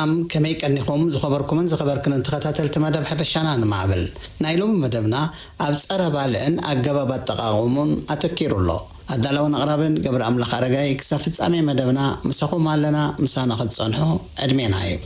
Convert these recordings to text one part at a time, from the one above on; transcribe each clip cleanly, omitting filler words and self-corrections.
ሰላም ከመይ ቀኒኹም ዝኸበርኩምን ዝኸበርክን ተኸታተልቲ መደብ ሕርሻና ንማዕብል ናይሎም መደብና ኣብ ፀረ ባልዕን ኣገባብ ኣጠቃቅሙን ኣተኪሩሎ ኣዳለውን ኣቕራብን ገብረ ኣምላኽ ኣረጋይ ክሳብ ፍጻሜ መደብና ምሳኹም ኣለና ምሳና ክትጸንሑ ዕድሜና እዩ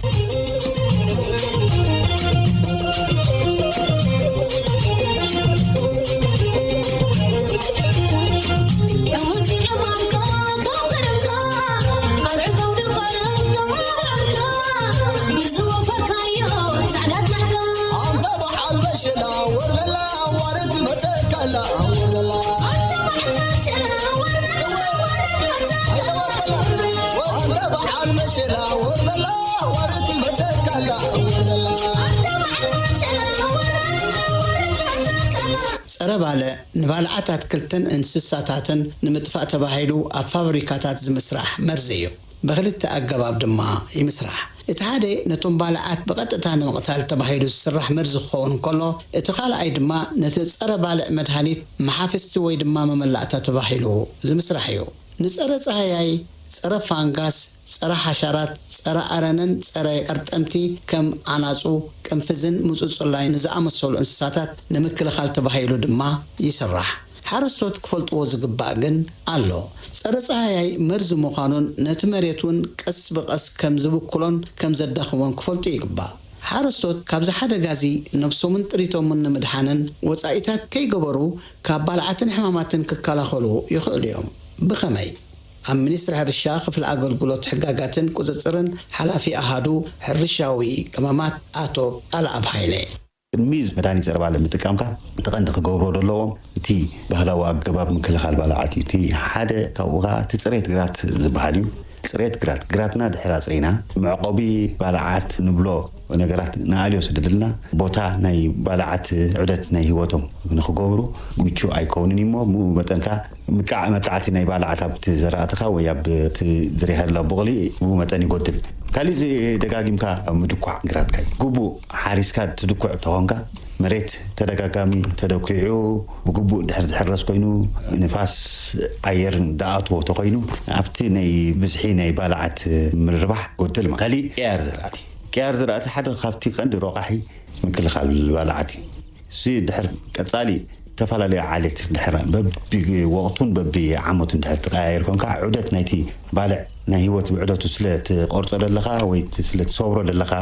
ፀረ ባልዕ ንባልዓት ኣትክልትን እንስሳታትን ንምጥፋእ ተባሂሉ ኣብ ፋብሪካታት ዝምስራሕ መርዚ እዩ ብኽልተ ኣገባብ ድማ ይምስራሕ እቲ ሓደ ነቶም ባልዓት ብቐጥታ ንምቕታል ተባሂሉ ዝስራሕ መርዚ ክኸውን ከሎ እቲ ካልኣይ ድማ ነቲ ፀረ ባልዕ መድሃኒት መሓፍስቲ ወይ ድማ መመላእታ ተባሂሉ ዝምስራሕ እዩ ንፀረ ፀሃያይ ፀረ ፋንጋስ ፀረ ሓሸራት ፀረ ኣረንን ፀረ ቀርጠምቲ ከም ኣናፁ ቅንፍዝን ምፁፁላይን ዝኣመሰሉ እንስሳታት ንምክልኻል ተባሂሉ ድማ ይስራሕ ሓረስቶት ክፈልጥዎ ዝግባእ ግን ኣሎ ፀረ ፀሃያይ መርዚ ምዃኑን ነቲ መሬቱን ቀስ ብቐስ ከም ዝብኩሎን ከም ዘዳኽሞን ክፈልጡ ይግባእ ሓረስቶት ካብዚ ሓደጋ እዚ ነብሶምን ጥሪቶምን ንምድሓንን ወፃኢታት ከይገበሩ ካብ ባልዓትን ሕማማትን ክከላኸሉ ይኽእሉ እዮም ብኸመይ ኣብ ሚኒስትሪ ሕርሻ ክፍሊ ኣገልግሎት ሕጋጋትን ቁፅፅርን ሓላፊ ኣሃዱ ሕርሻዊ ቅመማት ኣቶ ቃልኣብ ሃይለ ሚዝ መድሃኒት ፀረ ባልዕ ምጥቃምካ ተቐንዲ ክገብሮ ዘለዎም እቲ ባህላዊ ኣገባብ ምክልኻል ባልዓት እቲ ሓደ ካብኡ ከዓ እቲ ፅሬት ግራት ዝበሃል እዩ ፅሬት ግራትና ድሕራ ፅሬና መዕቆቢ ባልዓት ንብሎ ነገራት ንኣልዮ ስድድልና ቦታ ናይ ባልዓት ዑደት ናይ ህይወቶም ንክገብሩ ምቹ ኣይከውንን እሞ መጠንካ መጥዓቲ ናይ ባልዓት ኣብቲ ዘራእትኻ ወይ ኣብቲ ዝሪሃላ በቕሊ መጠን ይጎድል ካልእ ደጋጊምካ ምድኳዕ ግራትካ ግቡእ ሓሪስካ ትድኩዕ ተኾንካ መሬት ተደጋጋሚ ተደኪዑ ብግቡእ ድሕር ዝሕረስ ኮይኑ ንፋስ ኣየርን ዳኣትዎ ተኮይኑ ኣብቲ ናይ ብዝሒ ናይ ባልዓት ምርባሕ ጎድል ካልእ ቅያር ዝራእቲ ሓደ ካብቲ ቀንዲ ረቃሒ ምክልኻል ባልዓት እዚ ድሕር ቀጻሊ ተፈላለዩ ዓሌት ድሕር በቢወቕቱን በቢዓመቱን ድሕር ተቀያየር ኮንካ ዑደት ናይቲ ባልዕ ናይ ህይወት ብዑደቱ ስለትቆርጾ ዘለኻ ወይ ስለትሰብሮ ዘለኻ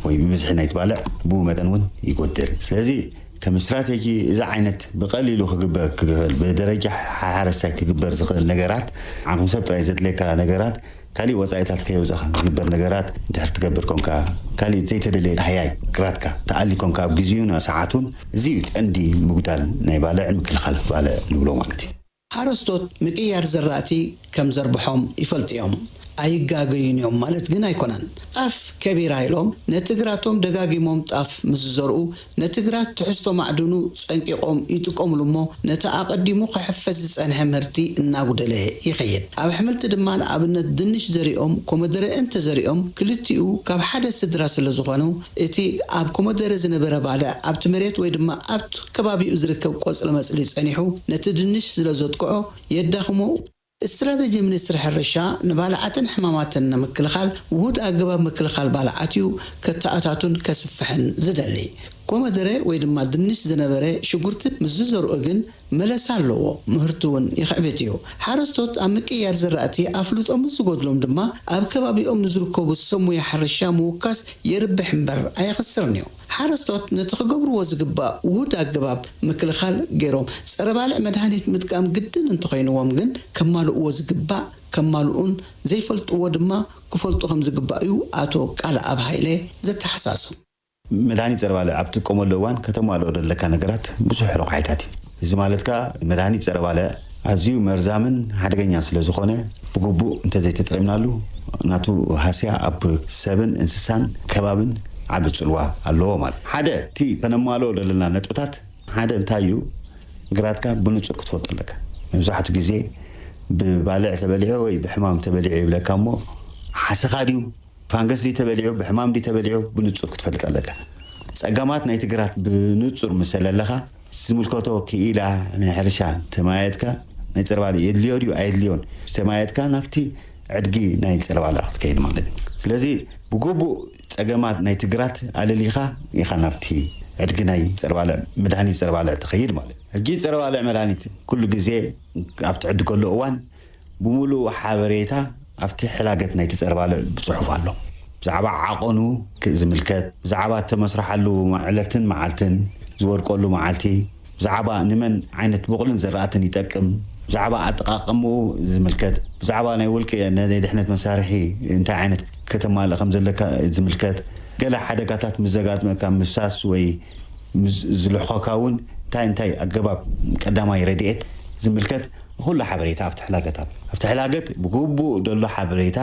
ወይ ብዝሒ ናይቲ ባልዕ ብመጠን እውን ይጎድል ስለዚ ከም ስትራቴጂ እዚ ዓይነት ብቐሊሉ ክግበር ክግል በደረጃ ሓረስታይ ክግበር ዝኽእል ነገራት ዓኹም ሰብ ጥራይ ዘድልየካ ነገራት ካልእ ወፃኢታት ከይወፃኻ ዝግበር ነገራት ድሕር ትገብር ኮንካ ካልእ ዘይተደለየ ሃያይ ግራትካ ተኣሊ ኮንካ ኣብ ግዜኡን ሰዓቱን እዚ ቀንዲ ምጉዳል ናይ ባልዕ ምክልኻል ባልዕ ንብሎ ማለት እዩ ሓረስቶት ምቅያር ዝራእቲ ከም ዘርብሖም ይፈልጡ እዮም ኣይጋገዩን እዮም ማለት ግን ኣይኮነን ጣፍ ከቢራ ኢሎም ነትግራቶም ደጋጊሞም ጣፍ ምስ ዘርኡ ነትግራት ትሕዝቶ ማዕድኑ ፀንቂቆም ይጥቀምሉ እሞ ነቲ ኣቐዲሙ ክሕፈስ ዝፀንሐ ምህርቲ እናጉደለ ይኸይድ ኣብ ኣሕምልቲ ድማ ንኣብነት ድንሽ ዘሪኦም ኮመደረ እንተዘሪኦም ክልቲኡ ካብ ሓደ ስድራ ስለ ዝኾኑ እቲ ኣብ ኮመደረ ዝነበረ ባልዕ ኣብቲ መሬት ወይ ድማ ኣብቲ ከባቢኡ ዝርከብ ቆፅሊ መፅሊ ፀኒሑ ነቲ ድንሽ ስለ ዘጥቅዖ የዳኽሞ استراتيجي ሚኒስትሪ ሕርሻ ንባልዓትን ሕማማትን ንምክልኻል ውሁድ ኣገባብ ምክልኻል ባልዓትዩ ከተኣታቱን ከስፍሕን ዝደሊ ኮመደረ ወይ ድማ ድንሽ ዝነበረ ሽጉርቲ ምስ ዝዘርኡ ግን መለስ ኣለዎ ምህርቱን ይኽዕበት እዩ ሓረስቶት ኣብ ምቅያር ዝራእቲ ኣፍልጦም ዝጎድሎም ድማ ኣብ ከባቢኦም ንዝርከቡ ሰሙያ ሕርሻ ምውካስ የርብሕ እምበር ኣይኽስርን እዩ ሓረስቶት ነቲ ክገብርዎ ዝግባእ ውሁድ ኣገባብ ምክልኻል ገይሮም ፀረ ባልዕ መድሃኒት ምጥቃም ግድን እንተኮይንዎም ግን ከማልእዎ ዝግባእ ከማልኡን ዘይፈልጥዎ ድማ ክፈልጡ ከም ዝግባእ እዩ ኣቶ ቃልኣብ ሃይለ ዘተሓሳስቡ መድሃኒት ፀረ ባልዕ ኣብ ትጥቀመሉ እዋን ከተማልኦ ዘለካ ነገራት ብዙሕ ረቑሒታት እዩ እዚ ማለትካ መድሃኒት ፀረ ባልዕ ኣዝዩ መርዛምን ሓደገኛ ስለ ዝኾነ ብግቡእ እንተዘይተጠቂምናሉ ናቱ ሃስያ ኣብ ሰብን እንስሳን ከባብን ዓብ ፅልዋ ኣለዎ ማለት ሓደ እቲ ተነማልኦ ዘለና ነጥብታት ሓደ እንታይ እዩ ግራትካ ብንጹር ክትፈልጥ ኣለካ መብዛሕትኡ ግዜ ብባልዕ ተበሊዑ ወይ ብሕማም ተበሊዑ ይብለካ እሞ ሓሰኻ ድዩ ፋንገስ ዲ ተበሊዑ ብሕማም ዲ ተበሊዑ ብንጹር ክትፈልጥ ኣለካ ፀገማት ናይቲ ግራት ብንጹር ምስለ ኣለኻ ዝምልከቶ ክኢላ ናይ ሕርሻ ተማየትካ ናይ ፀረ ባልዕ የድልዮ ድዩ ኣይድልዮን ተማየትካ ናብቲ ዕድጊ ናይ ፀረ ባልዕ ክትከይድ ማለት እዩ ስለዚ ብግቡእ ፀገማት ናይ ትግራት ኣለሊኻ ኢኻ ናብቲ ዕድግናይ ፀርባለ መድሃኒት ፀርባለ ትኸይድ ማለት ሕጂ ፀርባለ መድሃኒት ኩሉ ግዜ ኣብቲ ዕድገሉ እዋን ብሙሉእ ሓበሬታ ኣብቲ ሕላገት ናይ ፀርባለ ብፅሑፍ ኣሎ ብዛዕባ ዓቆኑ ዝምልከት ብዛዕባ ተመስራሓሉ ዕለትን መዓልትን ዝወድቀሉ መዓልቲ ብዛዕባ ንመን ዓይነት በቕልን ዘራእትን ይጠቅም ብዛዕባ ኣጠቃቅምኡ ዝምልከት ብዛዕባ ናይ ውልቂ ናይ ድሕነት መሳርሒ እንታይ ዓይነት ከተማለ ከም ዘለካ ዝምልከት ገለ ሓደጋታት ምዘጋጥመካ ምሳስ ወይ ዝልሖካውን እንታይ ኣገባብ ቀዳማይ ረድኤት ዝምልከት ኩሉ ሓበሬታ ኣብቲ ሕላገት ብግቡእ ደሎ ሓበሬታ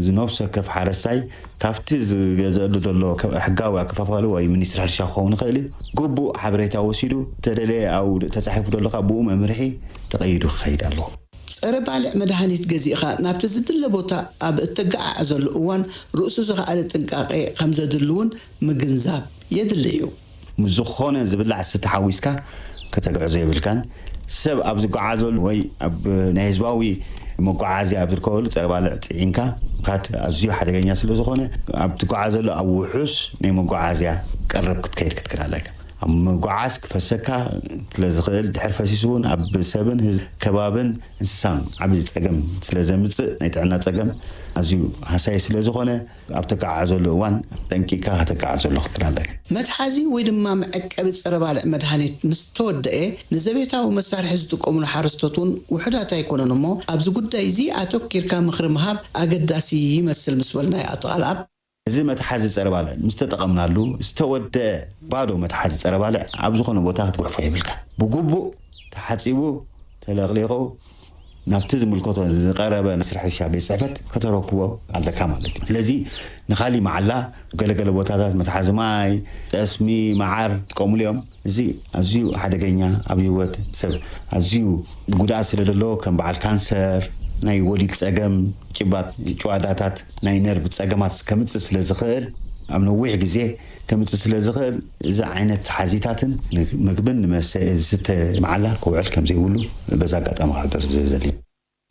ዝነብሰ ከፍ ሓረሳይ ካብቲ ዝገዘሉ ደሎ ሕጋዊ ኣከፋፋሊ ወይ ሚኒስትሪ ሕርሻ ክኸውን ይኽእል ግቡእ ሓበሬታ ወሲዱ ተደለየ ኣው ተጻሒፉ ደሎካ ብኡ መምርሒ ተቐይዱ ክኸይድ ኣለዎ ፀረ ባልዕ መድሃኒት ገዚእኻ ናብቲ ዝድለ ቦታ ኣብ እትገዓዓዘሉ እዋን ርእሱ ዝኸኣለ ጥንቃቄ ከም ዘድልውን ምግንዛብ የድልዩ ዝኾነ ዝብላዕ ዝተሓዊስካ ከተግዕዞ የብልካን ሰብ ኣብ ዝጓዓዘሉ ወይ ኣብ ናይ ህዝባዊ መጓዓዝያ ኣብ ዝርከበሉ ፀረ ባልዕ ፅዒንካ ካት ኣዝዩ ሓደገኛ ስለ ዝኾነ ኣብ ትጓዓዘሉ ኣብ ውሑስ ናይ መጓዓዝያ ቀረብ ክትከይድ ክትክል ኣለካ ኣብ መጓዓዝ ክፈሰካ ስለዝኽእል ድሕር ፈሲሱ እውን ኣብ ሰብን ከባብን እንስሳን ዓብይ ፀገም ስለዘምፅእ ናይ ጥዕና ፀገም ኣዝዩ ሃሳይ ስለዝኾነ ኣብ ተጓዓዘሉ እዋን ጠንቂካ ከተጓዓዘሉ ክትክል ኣለካ መትሓዚ ወይ ድማ መዐቀቢ ፀረ ባልዕ መድሃኒት ምስ ተወድአ ንዘቤታዊ መሳርሒ ዝጥቀሙሉ ሓረስቶት እውን ውሕዳት ኣይኮነን እሞ ኣብዚ ጉዳይ እዚ ኣተኪርካ ምክሪ ምሃብ ኣገዳሲ ይመስል ምስ በልናዮ ኣቶ ቃልኣብ እዚ መትሓዚ ፀረ ባልዕ ምስ ተጠቐምናሉ ዝተወድአ ባዶ መትሓዚ ፀረ ባልዕ ኣብ ዝኾነ ቦታ ክትጉሕፎ የብልካ ብግቡእ ተሓፂቡ ተለቕሊቑ ናብቲ ዝምልከቶ ዝቐረበ ሚኒስትሪ ሕርሻ ቤት ፅሕፈት ከተረክቦ ኣለካ ማለት እዩ ስለዚ ንኻሊእ መዓላ ገለገለ ቦታታት መትሓዚ ማይ ጠስሚ መዓር ጥቀሙሉ እዮም እዚ ኣዝዩ ሓደገኛ ኣብ ህይወት ሰብ ኣዝዩ ጉድኣት ስለዘለዎ ከም በዓል ካንሰር ናይ ወሊድ ፀገም ጭዋዳታት ናይ ነርቭ ፀገማት ከምፅእ ስለዝኽእል ኣብ ነዊሕ ግዜ ከምፅእ ስለዝኽእል እዚ ዓይነት ሓዚታትን ምግብን ዝስተ መዓላ ክውዕል ከም ዘይብሉ በዛ ኣጋጣሚ ክሕብር ዘድሊ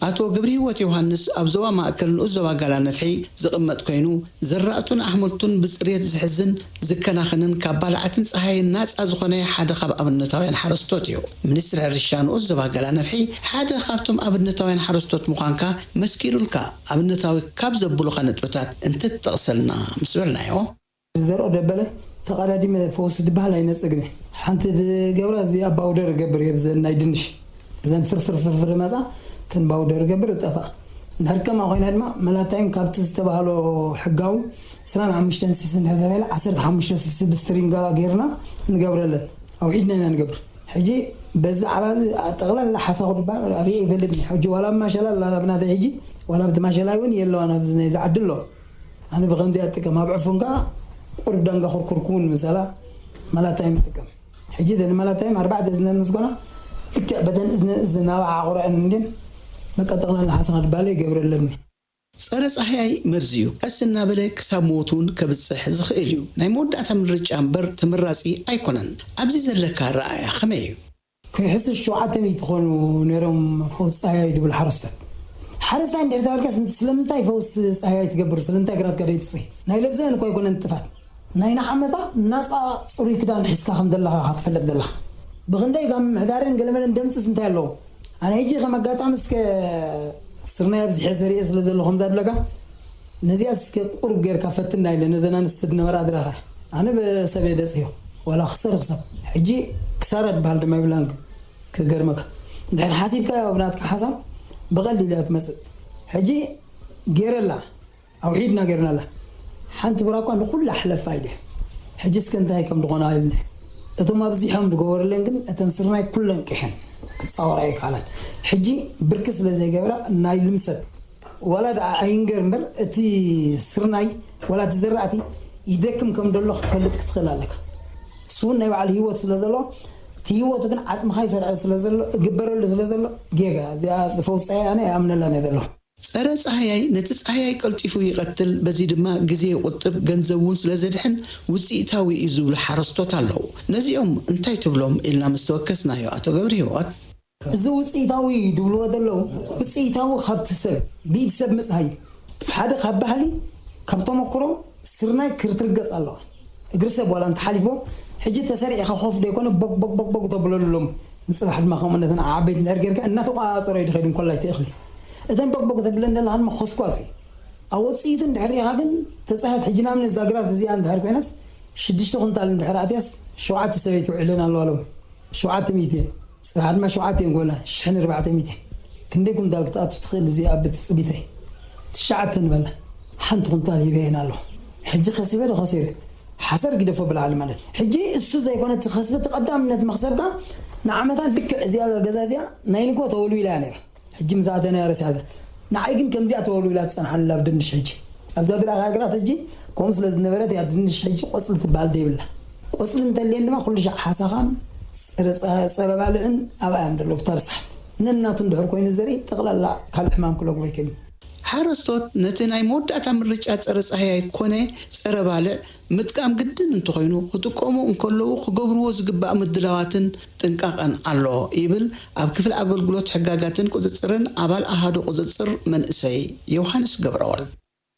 ኣቶ ገብረ ህይወት ዮሃንስ ኣብ ዞባ ማእከል ንኡስ ዞባ ጋላነፍሒ ዝቕመጥ ኮይኑ ዘራእቱን ኣሕምልቱን ብፅሬት ዝሕዝን ዝከናኸንን ካብ ባልዓትን ፀሃይን ናፃ ዝኾነ ሓደ ካብ ኣብነታውያን ሓረስቶት እዩ ሚኒስትሪ ሕርሻ ንኡስ ዞባ ጋላነፍሒ ሓደ ካብቶም ኣብነታውያን ሓረስቶት ምዃንካ መስኪሩልካ ኣብነታዊ ካብ ዘብሉካ ነጥብታት እንትትጠቕሰልና ምስ በልናዮ ዘርኦ ደበለ ተቐዳዲመ ፈውስ ድበሃል ኣይነፅግኒ ሓንቲ ገብራ እዚ ኣብ ባውደር ገብር እየ ብዘናይ ድንሽ እዘን ፍርፍር መፃ تنباودر قبر التفا نهركم أخوينا ما ملاتين كابت استبالو حجاو سنة عمشتن سيسن هذا ولا عصرت عمشتن سيس بسترينجا غيرنا نقبر له أو عيدنا نقبر حجي بز على تغلى لحساق بار أبي يفلت حجي ولا ما شاء الله لا بنادى يجي ولا بد ما شاء الله وين يلو أنا بزني زعدله أنا بغندي أتكلم ما بعرفونجا وردانجا خركون مثلا ملاتين تكلم حجي ده ملاتين أربعة إذن نسقنا بدن إذن عقرأ عندين مكتقنا لحسن بالي قبر اللمي ፀረ ፀሓይ መርዝዩ ቀስና በለ ክሳብ ሞቱን ከብፅሕ ዝኽእል እዩ ናይ መወዳእታ ምርጫ እምበር ተመራፂ ኣይኮነን ኣብዚ ዘለካ ረኣያ ከመይ እዩ كيحس الشوعات يدخلوا نيرهم فوز ፀሓይ ድብል ሓረስቶት ሓረስታይ እንደተባልከስ ስለምንታይ ፈውስ ፀሓይ ትገብር ስለምንታይ ግራት ቀሪት ጽይ ናይ ለብዘን እኮ ይኮነን ጥፋት ናይ ናሓመታ ናፃ ጽሩይ ክዳን ሒስካ ከም ዘለኻ ክትፈልጥ ዘለኻ ብክንደይ ጋም ምሕዳርን ገለመለን ደምፅስ እንታይ ኣለዎ أنا يجي خم قاطع مسك صرنا يبزح سريع سلزل خم زاد لقى نزيات سك قرب غير كفتنا إلى نزلنا نستدنا ورا درها أنا بسبب دسيه ولا خسر حجي كسرت بعد ما يبلانك كجرمك ده حاسب كا وبناتك حسب بغلي لا تمسد حجي غير الله أو عيدنا غيرنا له حنت براكون كل أحلى فايدة حجي سكنت هاي كم دغنا إلنا أتوما بزيحهم دغور لينكن أتنصرنا كلن كحن صور أي كلام حجي بركس لزي جبرة نايل مسد ولا أينجر مر أتي سرناي ولا تزرعتي يدكم كم دلوا خلت تخلالك سون نبي على هيوت سلزلو تيوت تكن عزم خيسر سلزلو جبر سلزلو جيجا ذا فوز أنا أمن الله نذلو ፀረ ፀሓይ ነቲ ፀሓይ ቀልጢፉ ይቀትል በዚ ድማ ግዜ ቁጥብ ገንዘቡን ስለዘድሕን ውፅኢታዊ እዩ ዝብሉ ሓረስቶት ኣለዉ ነዚኦም እንታይ ትብሎም ኢልና ምስተወከስናዮ ኣቶ ገብረ ህይወት እዚ ውፅኢታዊ ድብልዎ ዘለዉ ውፅኢታዊ ካብቲ ሰብ ቢድ ሰብ መፅሃይ ሓደ ካብ ባህሊ ካብ ተመክሮ سرناي كرترقص الله اجرسه ولا انت حليفه حجي تسرع خوف ده يكون بق بق بق بق تبلل لهم نصبح ما خم اننا عبيد نرجع الناس قاصر يدخلون كلها تاخلي اذا بق بق تبلل لنا هم خصقاسي او صيت اندحري هاغن تصحت حجنا من الزاغرات زي عند هرب ناس شدشت كنتال اندحراتيس شوعات سبيت وعلنا الله شوعات 200 بعد ما شوعات نقولها شحن 400 كنديكم دالك تدخل زي ابت صبيتي تشعت نبلا حنت كنتال يبين الله حجي خسيبه خسير حسر قد فوق بالعالم مالت حجي السو زي كانت خسبت تقدم من مخسبك نعمتان دك زياده غزازيا ناينكو تولو الى انا حجي مزاتنا يا رسال نعيكن كم زياده تولو الى تصنح الله بدنش حجي ابدادر اغاغرات حجي كوم سلاز نبرت يا دنش حجي قصل تبال ديبلا قصل انت اللي ما كل شيء حسخان صربالن ابا عندلو بترصح نناتو اندحر كوين زري تقللا كالحمام كله ويكني ሓረስቶት ነቲ ናይ መወዳእታ ምርጫ ፀረ ፀሓይ ኣይኮነ ፀረ ባልዕ ምጥቃም ግድን እንትኾይኑ ክጥቀሙ እንከለዉ ክገብርዎ ዝግባእ ምድላዋትን ጥንቃቐን ኣሎ ይብል ኣብ ክፍል ኣገልግሎት ሕጋጋትን ቁፅፅርን ኣባል ኣሃዱ ቁፅፅር መንእሰይ ዮሃንስ ገብረወል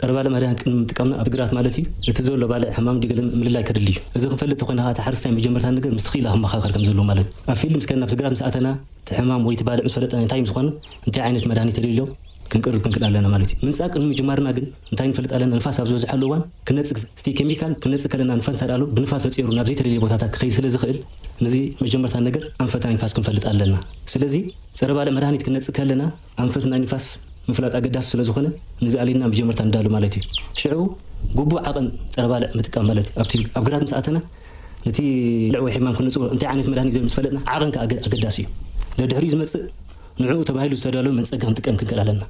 ፀረ ባልዕ መድሃኒት ክንጥቀምና ኣብ ግራት ማለት እዩ እቲ ዘሎ ባልዕ ሕማም ዲገልን ምልላይ ከድሊ እዩ እዚ ክፈልጥ ኮይና ካ ሓረስታይ መጀመርታ ነገር ምስ ትኽኢላ ክመኻኸር ከም ዘለዎ ማለት ኣብ ፊልድ ምስከና ኣብ ግራት ምስኣተና ሕማም ወይ ትባልዕ ምስ ፈለጠና እንታይ ምዝኾኑ እንታይ ዓይነት መድሃኒት ተደልዮ كنقرب كنقل علينا مالتي من ساق إنه جمارنا جن أنتي نفلت علينا نفاس أبزوج حلوان كنت في كيميكال كنت كلنا نفاس ترالو بنفاس تصيروا نبزيت اللي بوتاتك خيس اللي زخيل نزي مجمرة النجر أنفتنا نفاس كنفلت علينا سلزي سرب على مرهني كنت كلنا أنفتنا نفاس مفلت أقداس سلزخنا نزي علينا مجمرة ندالو مالتي شعو جوبو عقن سرب على متكام مالتي أبجرات مساعتنا نتي لعوي حمام كنا نقول أنت عانيت مرهني زي مسفلتنا عقن كأقداسي لدهريز مس نعو تباهلو استدلالو من ساق نتكام كنقل علينا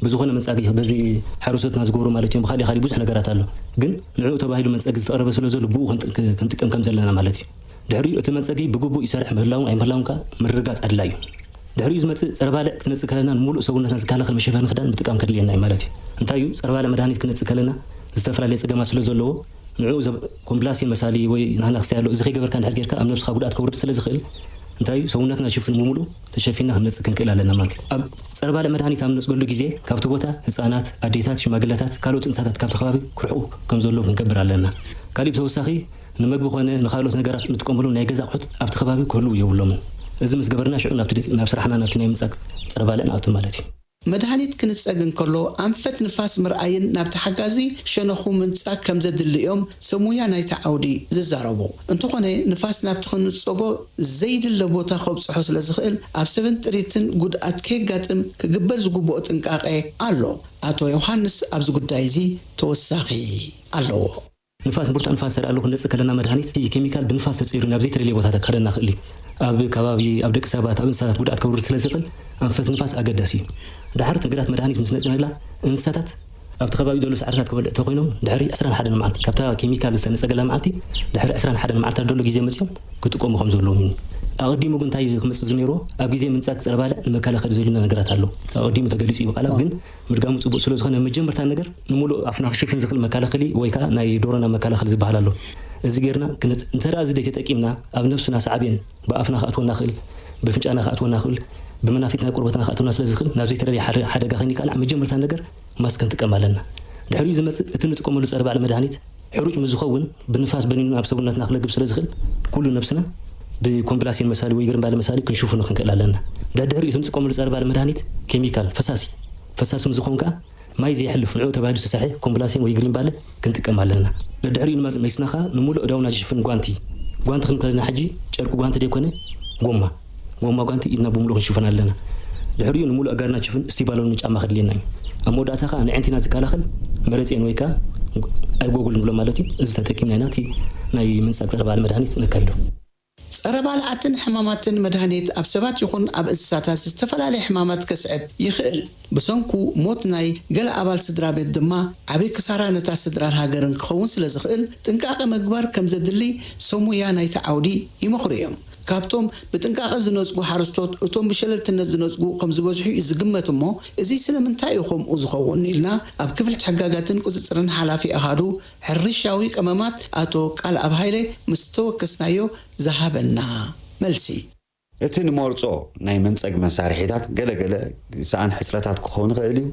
بزخنا من ساقي بزي حروستنا زغورو مالتي بخالي بوزح نغرات الله ግን ንዑ ተባሂሉ መንጸግ ዝተቀረበ ስለዘሎ ብኡ ክንጥቀም ከም ዘለና ማለት እዩ ድሕሪ እቲ መንጸጊ ብግቡ ይሰርሕ ምህላው ኣይምህላውንካ ምርጋጽ ኣድላይ እዩ ድሕሪ ዝመጽእ ፀረባለ ክንጽእ ከለና ሙሉእ ሰውነትና ዝከላኸል መሸፈኒ ክዳን ምጥቃም ከድልየና እዩ ማለት እዩ እንታይ እዩ ፀረባለ መድሃኒት ክንጽእ ከለና ዝተፈላለዩ ፀገማ ስለዘለዎ ንዑ ኮምፕላሲን መሳሊ ወይ ናህና ክስያሎ እዚ ከይገበርካ እንድሕር ጌርካ ኣብ ነፍስካ ጉድኣት ከውርድ ስለዝኽእል እንታይ ሰውነትና ሽፍን ሙሉ ተሸፊና ክንጽእ ክንክእል ኣለና ማለት ኣብ ፀረባለ መድሃኒት ኣብ ንጽገሉ ግዜ ካብቲ ቦታ ህፃናት ኣዴታት ሽማግለታት ካልኦት እንስሳታት ካብቲ ከባቢ ክርሕቁ ከም ዘሎ ክንገብር ኣለና ካሊእ ተወሳኺ ንምግቢ ኮነ ንኻልኦት ነገራት ንጥቀመሉ ናይ ገዛ ኣቑሑት ኣብቲ ከባቢ ክህልው የብሎምን እዚ ምስ ገበርና ሽዑ ናብ ስራሕና ናብቲ ናይ ምንጻግ ፀረባለ ንኣቱ ማለት እዩ መድሃኒት ክንጸግን ከሎ ኣንፈት ንፋስ ምርኣይን ናብቲ ሓጋዚ ሸነኹ ምንጻግ ከም ዘድልዮም ሰሙያ ናይቲ ዓውዲ ዝዛረቡ እንተኾነ ንፋስ ናብቲ ክንጸጎ ዘይድለ ቦታ ከብጽሖ ስለ ዝኽእል ኣብ ሰብን ጥሪትን ጉድኣት ከይጋጥም ክግበር ዝግብኦ ጥንቃቐ ኣሎ ኣቶ ዮሃንስ ኣብዚ ጉዳይ እዚ ተወሳኺ ኣለዎ ንፋስ ብርቱዕ ንፋስ ተራእሉ ክንጽእ ከለና መድሃኒት ኬሚካል ብንፋስ ተጽይሩ ናብ ዘይተደልየ ቦታታት ከረና ክእል ኣብ ከባቢ ኣብ ደቂ ሰባት ኣብ እንስሳታት ጉድኣት ከውርድ ስለ ዝኽእል ኣንፈት ንፋስ ኣገዳሲ እዩ ድሕሪ ትግራት መድሃኒት ምስ ነጽናላ እንስሳታት ኣብቲ ከባቢ ዘሎ ሳዕርታት ክበልዕ ተኮይኖም ድሕሪ 21 መዓልቲ ካብታ ኬሚካል ዝተነጸገላ መዓልቲ ድሕሪ 21 መዓልቲ ደሎ ግዜ መጽዮም ክጥቀሙ ከም ዘለዎም ኣቀዲሙ ግን እንታይ ክመጽእ ዝነይሮ ኣብ ግዜ ምንጻግ ፀረባለ ንመከላኸሊ ዘለና ነገራት ኣሎ ኣቀዲሙ ተገሊጹ ይበቃላ ግን ምድጋሙ ጽቡቕ ስለ ዝኾነ መጀመርታ ነገር ንሙሉእ ኣፍና ክሽፍን ዝኽእል መከላኸሊ ወይ ከዓ ናይ ዶሮና መከላኸሊ ዝበሃል ኣሎ እዚ ጌርና እንተራ እዚ ደይ ተጠቂምና ኣብ ነፍስና ሳዕብን ብኣፍና ከኣትወና ክእል ብፍንጫና ከኣትወና ክእል ብመናፊትና ቁርበትና ከኣትወና ስለ ዝኽእል ናብ ዘይተደልየ ሓደጋ ከይንቃልዕ መጀመርታ ነገር ማስክ ክንጥቀም ኣለና ድሕሪ ዝመጽእ እቲ ንጥቀመሉ ፀረባለ መድሃኒት ሕሩጭ ምዝኸውን ብንፋስ በኒኑ ኣብ ሰውነትና ክለግብ ስለ ዝኽእል ኩሉ ነፍስና بكومبلاسين مسالي ويجرن بالي مسالي كنشوفه نخنك لنا ده دهري يسمى تقوم الزرب على مدهنيت كيميكال فساس مزخونك ما يزي يحلف نعو تبادل تساحي كومبلاسين ويجرن بالي كنت كمال لنا ده دهري ما يسنخا نمول داونا جفن غوانتي خلنا حجي شاركو غوانتي دي كونه غوما غوانتي إدنا بملو نشوفنا لنا دهري نمول أجرنا شوفن استيبالون نج أما خدلينا أمودات خا أنا عندنا زكالة خل مرتين ويكا أي جوجل نقول مالتي إذا تكيمنا ناتي ناي من سكر على مدهنيت نكايدو ፀረባልዓትን ሕማማትን መድሃኒት ኣብ ሰባት ይኹን ኣብ እንስሳታት ዝተፈላለዩ ሕማማት ከስዕብ ይኽእል ብሰንኩ ሞት ናይ ገለ ኣባል ስድራ ቤት ድማ ዓብይ ክሳራ ነታ ስድራን ሃገርን ክኸውን ስለ ዝኽእል ጥንቃቐ ምግባር ከም ዘድሊ ሰሙያ ናይቲ ዓውዲ ይመኽሩ እዮም ካብቶም ብጥንቃቐ ዝነጽጉ ሓረስቶት እቶም ብሸለልትነት ዝነጽጉ ከም ዝበዝሑ ዝግመት እሞ እዚ ስለምንታይ ይኹም ዝኸውን ኢልና ኣብ ክፍል ሕጋጋትን ቁፅፅርን ሓላፊ ኣሃዱ ሕርሻዊ ቀመማት ኣቶ ቃል ኣብ ሃይለ ምስተወከስናዮ ዝሃበና መልሲ እቲ ንመርጾ ናይ መንጸግ መሳርሒታት ገለገለ ሰኣን ሕፅረታት ክኾኑ ይኽእል እዩ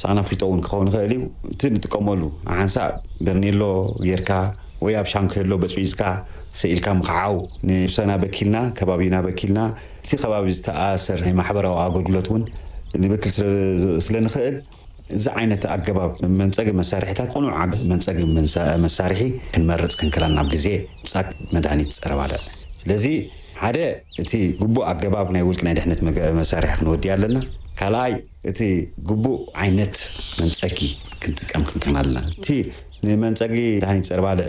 ሳና ፍልጠውን ክኸውን ክእል እዩ እቲ ንጥቀመሉ ሓንሳብ በርኔሎ ጌርካ ወይ ኣብ ሻንከሎ በፅቢዝካ ስኢልካ ምኽዓው ንሰና በኪልና ከባቢና በኪልና እቲ ከባቢ ዝተኣሰር ናይ ማሕበራዊ ኣገልግሎት እውን ንበክል ስለንኽእል እዚ ዓይነት ኣገባብ መንፀግ መሳርሒታት ቁኑዕ መንፀግ መሳርሒ ክንመርፅ ክንከላና ኣብ ግዜ ምንጻግ መድሃኒት ፀረባልዕ ስለዚ ሓደ እቲ ግቡእ ኣገባብ ናይ ውልቂ ናይ ድሕነት መሳርሒ ክንወዲ ኣለና ካልኣይ እቲ ግቡእ ዓይነት መንፀጊ ክንጥቀም ክንከናልና እቲ ንመንፀጊ መድሃኒት ፀረባልዕ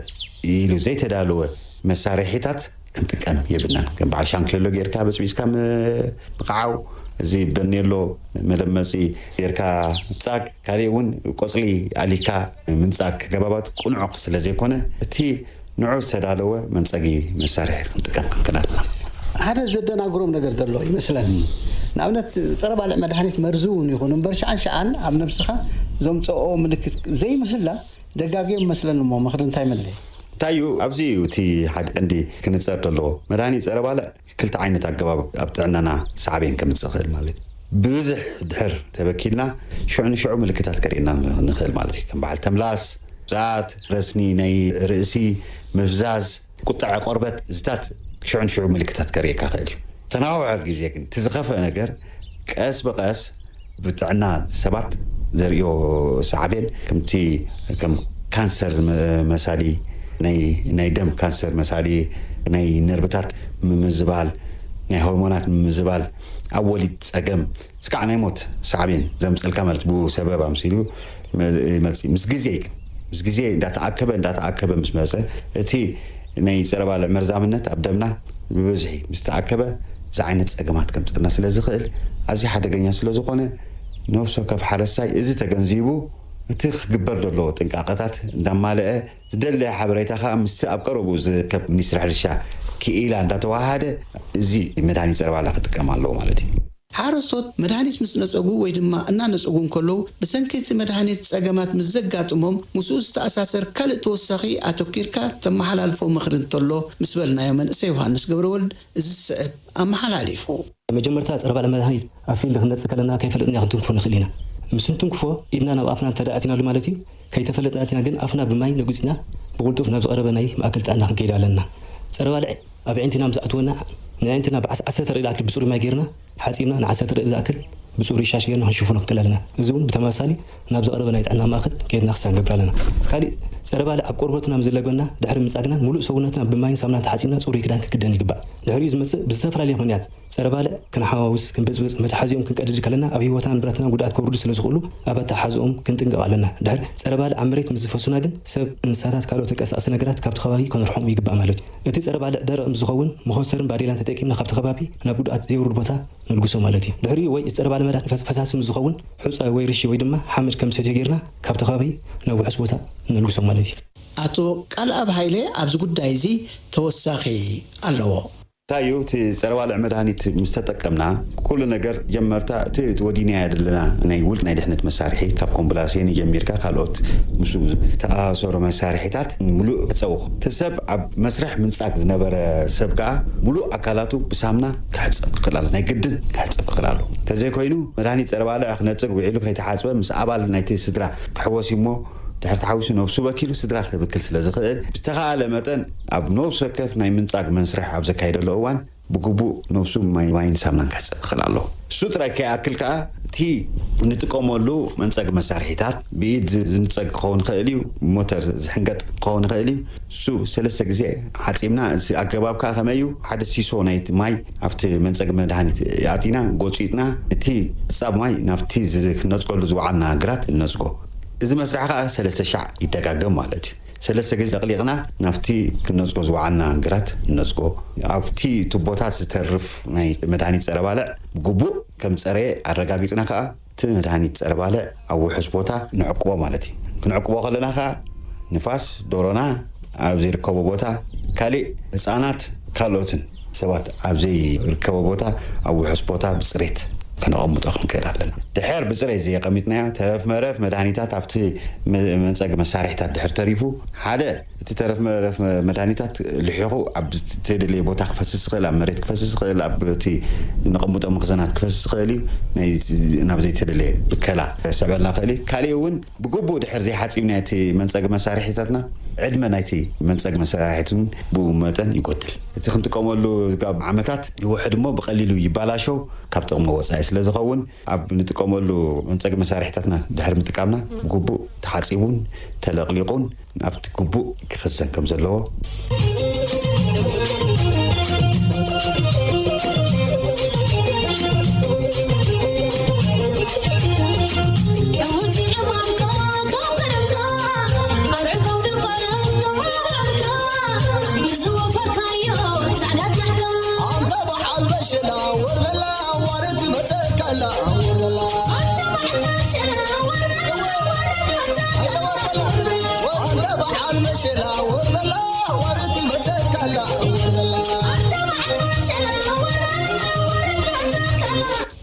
ኢሉ ዘይተዳለወ መሳርሒታት ክንጥቀም የብልናን ከም በዓል ሻንከሎ ጌርካ በፅቢዝካ ምኽዓው እዚ በርኔሎ መለመፂ ጌርካ ምንጻግ ካልእ እውን ቆፅሊ ኣሊካ ምንጻግ ገባባት ቁኑዕ ስለ ዘይኮነ እቲ ንዑ ዝተዳለወ መንፀጊ መሳርሒ ክንጥቀም ክንከናልና ሓደ ዘደናግሮም ነገር ዘሎ ይመስለኒ ንኣብነት ፀረባልዕ መድሃኒት መርዙውን ይኹን እምበር ሸዓን ኣብ ነብስኻ ዘምፅኦ ምልክት ዘይምህላ ደጋጊዮም መስለኒ እሞ ምኽሪ እንታይ መለየ ታዩ ኣብዚ እቲ ሓደ ቀንዲ ክንፀር ዘለዎ መድሃኒት ፀረባልዕ ክልተ ዓይነት ኣገባብ ኣብ ጥዕናና ሳዕቤን ከምፅእ ክእል ማለት ብብዝሕ ድሕር ተበኪልና ሽዑ ምልክታት ከርእየና ንኽእል ማለት እዩ ከም በዓል ተምላስ ዛት ረስኒ ናይ ርእሲ ምፍዛዝ ቁጣዕ ቆርበት ዝታት ሽዑ ምልክታት ከርእየካ ክእል እዩ ተናውዐ ግዜ ግን እቲ ዝኸፍአ ነገር ቀስ በቀስ ብጥዕና ሰባት ዘርእዮ ሳዕቤን ከም ካንሰር መሳሊ ናይ ደም ካንሰር መሳሊ ናይ ነርብታት ምዝባል ናይ ሆርሞናት ምዝባል ኣብ ወሊድ ፀገም ስካዕ ናይ ሞት ሳዕቤን ዘምፀልካ ማለት ብሰበብ ኣምሲሉ ይመፅእ ምስ ግዜ እንዳተኣከበ ምስ መፀ እቲ ናይ ፀረባልዕ መርዛምነት ኣብ ደምና ብብዝሒ ምስ ተኣከበ እዚ ዓይነት ፀገማት ከምፀልና ስለ ዝኽእል ኣዝዩ ሓደገኛ ስለ ዝኾነ ነብሶ ከፍ ሓረሳይ እዚ ተገንዚቡ እቲ ክግበር ዘሎ ጥንቃቐታት እንዳማልአ ዝደለየ ሓበሬታ ከዓ ምስ ኣብ ቀረቡ ዝርከብ ሚኒስትሪ ሕርሻ ክኢላ እንዳተዋሃደ እዚ መድሃኒት ፀረባልዕ ክጥቀም ኣለዎ ማለት እዩ ሓረስቶት መድሃኒት ምስ ነፀጉ ወይ ድማ እናነፀጉ እንከለዉ ብሰንኪቲ መድሃኒት ፀገማት ምስ ዘጋጥሞም ምስኡ ዝተኣሳሰር ካልእ ተወሳኺ ኣተኪርካ ተመሓላልፎ ምኽሪ እንተሎ ምስ በልናዮ መንእሰይ ዮሃንስ ገብረወልድ እዚ ስዕብ ኣመሓላሊፉ መጀመርታ ፀረባልዕ መድሃኒት ኣብ ፊልድ ክንነፅእ ከለና ከይፈለጥና ክንትንክፎ ንኽእል ኢና ምስ እንትንክፎ ኢድና ናብ ኣፍና እንተዳኣቲናሉ ማለት እዩ ከይተፈለጥና ኣቲና ግን ኣፍና ብማይ ነጉፅና ብቁልጡፍ ናብ ዝቐረበ ናይ ማእከል ጥዕና ክንከይድ ኣለና ፀረባልዕ ኣብ ዓይንትና ምዝኣትወና ንዓይንትና ብ10 ርኢል ኣክል ብፅሩይ ማይ ጌርና ሓፂርና ን10 ርኢል ዝኣክል ብፅሩይ ሻሽ ጌርና ክንሽፉ ንክእል ኣለና እዚ እውን ብተመሳሳሊ ናብ ዝቐረበ ናይ ጥዕና ማእከል ከይድና ክሳብ ንገብር ኣለና ካልእ ፀረባልዕ ኣብ ቆርበትና ምዝለገና ድሕሪ ምንጻግና ሙሉእ ሰውነትና ብማይን ሳሙናን ተሓፂና ፅሩይ ክዳን ክክደን ይግባእ ድሕሪኡ ዝመፅእ ብዝተፈላለየ ምክንያት ፀረባልዕ ክንሓዋውስ ክንበፅበፅ መትሓዚኦም ክንቀድድ ከለና ኣብ ሂወትና ንብረትና ጉድኣት ከውርዱ ስለ ዝኽእሉ ኣብ ኣተሓዝኦም ክንጥንቀቕ ኣለና ድሕሪ ፀረባልዕ ኣብ መሬት ምስ ዝፈሱና ግን ሰብ እንስሳታት ካልኦት ተንቀሳቐሲ ነገራት ካብቲ ከባቢ ክንርሖም ይግባእ ማለት እዩ እቲ ፀረባልዕ ደረቕ ዝኸውን መኮስተርን ባዴላን ተጠቂምና ካብቲ ከባቢ ናብ ጉድኣት ዘይውርድ ቦታ ንልግሶ ማለት እዩ ድሕሪኡ ወይ ፀረባልዕ መድሃኒት ፈሳሲ ምስ ዝኸውን ሑፃ ወይ ርሺ ወይ ድማ ሓመድ ከም ሰትዮ ጌርና ካብቲ ከባቢ ናብ ውሑስ ቦታ ንልግሶ ማለት እዩ ኣቶ ቃልኣብ ሃይለ ኣብዚ ጉዳይ እዚ ተወሳኺ ኣለዎ ታዩ እቲ ፀረባልዕ መድሃኒት ምስ ተጠቀምና ኩሉ ነገር ጀመርታ እቲ ወዲና ያደለና ናይ ውልቂ ናይ ድሕነት መሳርሒ ካብ ኮምፕላሴን ጀሚርካ ካልኦት ምስ ተኣሰሩ መሳርሒታት ሙሉእ ክፀውኽ እቲ ሰብ ኣብ መስርሕ ምንጻግ ዝነበረ ሰብ ከዓ ሙሉእ ኣካላቱ ብሳምና ክሕፀብ ክኽእል ኣሎ ናይ ግድን ክሕፀብ ክኽእል ኣሎ ተዘይኮይኑ መድሃኒት ፀረባልዕ ክነፅግ ውዒሉ ከይተሓፅበ ምስ ኣባል ናይቲ ስድራ ክሕወስ እሞ ድሕሪ ተሓዊሱ ነብሱ በኪሉ ስድራ ክብክል ስለ ዝኽእል ብዝተኻኣለ መጠን ኣብ ነብሱ ወከፍ ናይ ምንጻግ መስርሕ ኣብ ዘካይደሎ እዋን ብግቡእ ነብሱ ማይን ሳምናን ክሕፀብ ክኽእል ኣለዎ እሱ ጥራይ ከይኣክል ከዓ እቲ ንጥቀመሉ መንፀጊ መሳርሒታት ብኢድ ዝንፀግ ክኸውን ክእል እዩ ሞተር ዝሕንገጥ ክኸውን ክእል እዩ እሱ 3 ግዜ ሓፂምና ኣገባብ ከዓ ከመይ እዩ ሓደ ሲሶ ናይቲ ማይ ኣብቲ መንፀጊ መድሃኒት ኣቲና ጎፂጥና እቲ ጻብ ማይ ናብቲ ክነፅቀሉ ዝወዓልና ግራት ነፅጎ እዚ መስርሕ ከዓ 3 ሻዕ ይደጋገም ማለት እዩ 3 ግዜ ኣቕሊቕና ናብቲ ክነፅጎ ዝወዓልና ግራት ነፅጎ ኣብቲ ቱቦታት ዝተርፍ ናይ መድሃኒት ፀረባልዕ ግቡእ ከም ፀረየ ኣረጋጊፅና ከዓ እቲ መድሃኒት ፀረባልዕ ኣብ ውሑስ ቦታ ንዕቅቦ ማለት እዩ ክንዕቅቦ ከለና ከዓ ንፋስ ዶሮና ኣብ ዘይርከቦ ቦታ ካልእ ህፃናት ካልኦትን ሰባት ኣብ ዘይርከቦ ቦታ ኣብ ውሑስ ቦታ ብፅሬት كنقمطو ክንከይድ ኣለና ድሕር ብፅሬት ዘየቀሚጥናዮ ተረፍ መረፍ መድሃኒታት ኣብቲ መንፀግ መሳርሒታት ድሕር ተሪፉ ሓደ እቲ ተረፍ መረፍ መድሃኒታት ልሒቑ ኣብ ትደልየ ቦታ ክፈስስ ይኽእል ኣብ መሬት ክፈስስ ይኽእል ኣብ እቲ ንቐምጦ መኽዘናት ክፈስስ ይኽእል እዩ ናብ ዘይተደለየ ብከላ ሰበልና ይኽእል ካሊእ እውን ብግቡእ ድሕር ዘይሓፂብና እቲ መንፀግ መሳርሒታትና ዕድመ ናይቲ መንፀግ መሳርሒትን ብመጠን ይጎድል እቲ ክንጥቀመሉ ጋብ ዓመታት ይውሕድ እሞ ብቐሊሉ ይባላሸው ካብ ጥቕሚ ወፃኢ ስለ ዝኸውን ኣብ ንጥቀመሉ መንፀግ መሳርሒታትና ድሕር ምጥቃምና ግቡእ ተሓፂቡን ተለቕሊቑን ኣብቲ ግቡእ ክኽዘን ከም ዘለዎ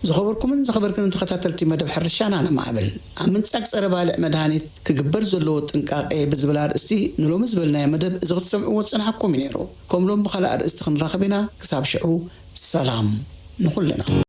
زخبركم زخبركم تخطاتلتي مدب حرشانا انا معبل امن صقصر بالع مدهانيت كغبر زلو طنقاقي بزبلار استي نلو مزبلنا مدب اذا تسمعوا وصنحكم ينيرو كم لهم بخلا ارست خنراخبنا كساب شعو سلام نقول لنا